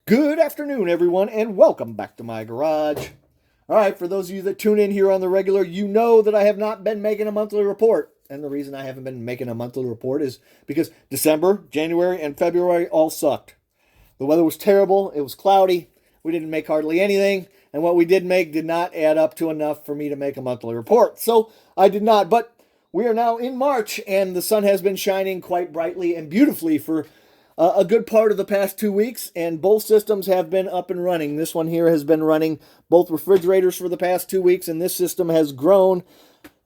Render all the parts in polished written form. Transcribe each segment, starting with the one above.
Good afternoon, everyone, and welcome back to my garage. All right, for those of you that tune in here on the regular, you know that I have not been making a monthly report. And the reason I haven't been making a monthly report is because December, January, and February all sucked. The weather was terrible. It was cloudy. We didn't make hardly anything. And what we did make did not add up to enough for me to make a monthly report. So I did not. But we are now in March, and the sun has been shining quite brightly and beautifully for a good part of the past 2 weeks, and both systems have been up and running. This one here has been running both refrigerators for the past 2 weeks, and this system has grown.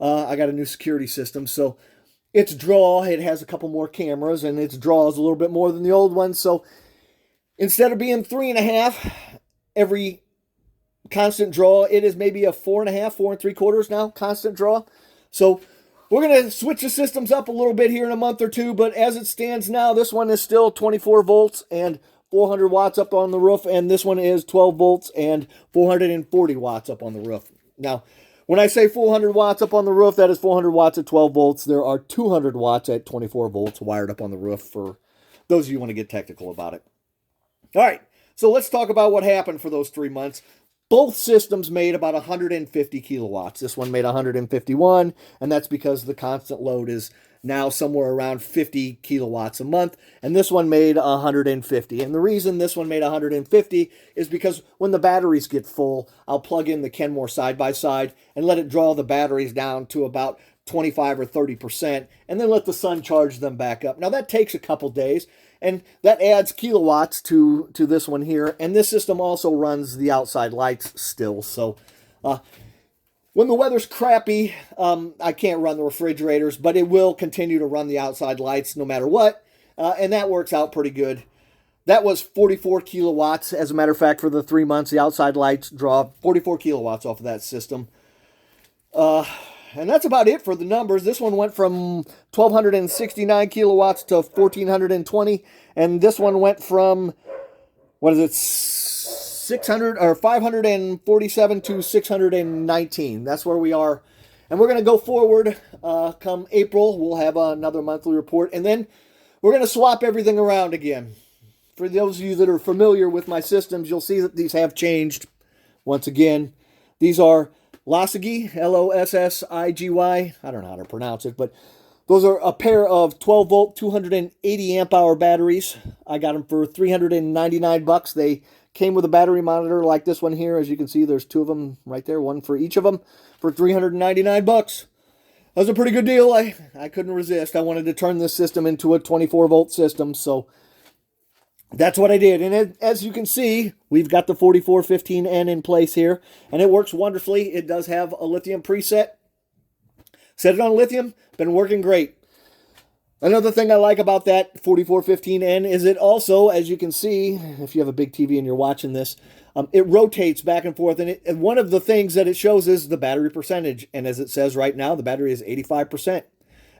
I got a new security system, so its draw, it has a couple more cameras, and its draw is a little bit more than the old one. So instead of being 3.5 every constant draw, it is maybe a 4.5, 4 3/4 now constant draw. So we're going to switch the systems up a little bit here in a month or two, but as it stands now, this one is still 24 volts and 400 watts up on the roof, and this one is 12 volts and 440 watts up on the roof. Now, when I say 400 watts up on the roof, that is 400 watts at 12 volts. There are 200 watts at 24 volts wired up on the roof for those of you who want to get technical about it. All right, so let's talk about what happened for those 3 months. Both systems made about 150 kilowatts. This one made 151, and that's because the constant load is now somewhere around 50 kilowatts a month, and this one made 150. And the reason this one made 150 is because when the batteries get full, I'll plug in the Kenmore side-by-side and let it draw the batteries down to about 25 or 30%, and then let the sun charge them back up. Now, that takes a couple days, and that adds kilowatts to this one here. And this system also runs the outside lights still. So when the weather's crappy, I can't run the refrigerators, but it will continue to run the outside lights no matter what. And that works out pretty good. That was 44 kilowatts. As a matter of fact, for the 3 months, the outside lights draw 44 kilowatts off of that system. And that's about it for the numbers. This one went from 1,269 kilowatts to 1,420. And this one went from, 600 or 547 to 619. That's where we are. And we're going to go forward. Come April, we'll have another monthly report. And then we're going to swap everything around again. For those of you that are familiar with my systems, you'll see that these have changed once again. These are Lossigy, Lossigy. I don't know how to pronounce it, but those are a pair of 12 volt, 280 amp hour batteries. I got them for $399. They came with a battery monitor like this one here. As you can see, there's two of them right there, one for each of them, for $399. That was a pretty good deal. I couldn't resist. I wanted to turn this system into a 24 volt system, so that's what I did. And as you can see, we've got the 4415N in place here, and it works wonderfully. It does have a lithium preset. Set it on lithium, been working great. Another thing I like about that 4415N is it also, as you can see, if you have a big TV and you're watching this, it rotates back and forth. And one of the things that it shows is the battery percentage. And as it says right now, the battery is 85%.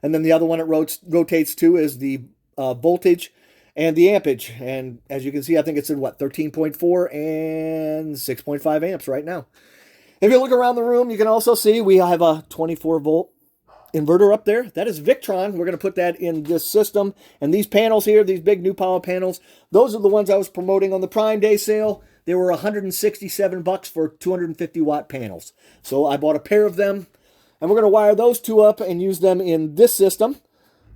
And then the other one it rotates to is the voltage and the ampage. And as you can see, I think it's in 13.4 and 6.5 amps right now. If you look around the room, you can also see we have a 24 volt inverter up there. That is Victron. We're going to put that in this system. And these panels here, these big new power panels, those are the ones I was promoting on the Prime Day sale. They were $167 for 250 watt panels. So I bought a pair of them, and we're going to wire those two up and use them in this system.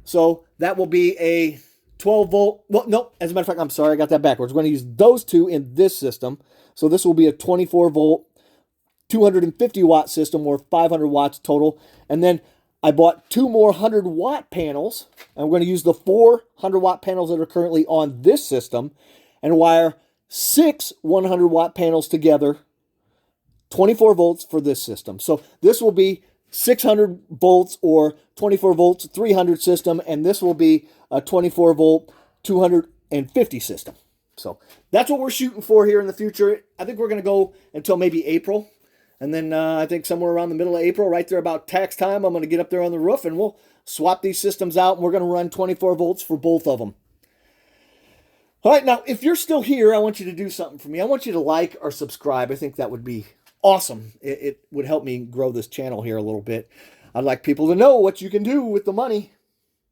So that will be a 12 volt. Well, no, as a matter of fact, I'm sorry, I got that backwards. We're going to use those two in this system. So this will be a 24 volt, 250 watt system, or 500 watts total. And then I bought two more 100 watt panels, and we're going to use the 400 watt panels that are currently on this system and wire 6 100 watt panels together, 24 volts for this system. So this will be 600 volts or 24 volts 300 system, and this will be a 24 volt 250 system. So that's what we're shooting for here in the future. I think we're going to go until maybe April. And then I think somewhere around the middle of April, right there about tax time, I'm going to get up there on the roof and we'll swap these systems out, and we're going to run 24 volts for both of them. All right, now, if you're still here, I want you to do something for me. I want you to like or subscribe. I think that would be awesome. It would help me grow this channel here a little bit. I'd like people to know what you can do with the money.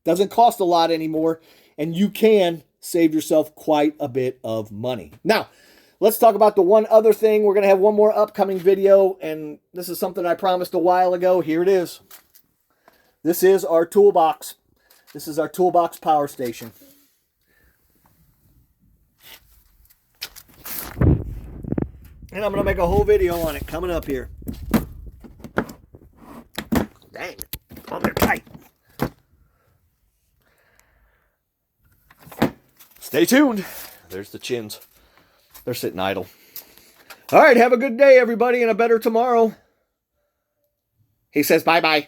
Doesn't cost a lot anymore, and you can save yourself quite a bit of money. Now, let's talk about the one other thing. We're going to have one more upcoming video, and this is something I promised a while ago. Here it is. This is our toolbox. This is our toolbox power station. And I'm going to make a whole video on it coming up here. Dang, on there tight. Stay tuned. There's the chins. They're sitting idle. All right, have a good day, everybody, and a better tomorrow. He says bye-bye.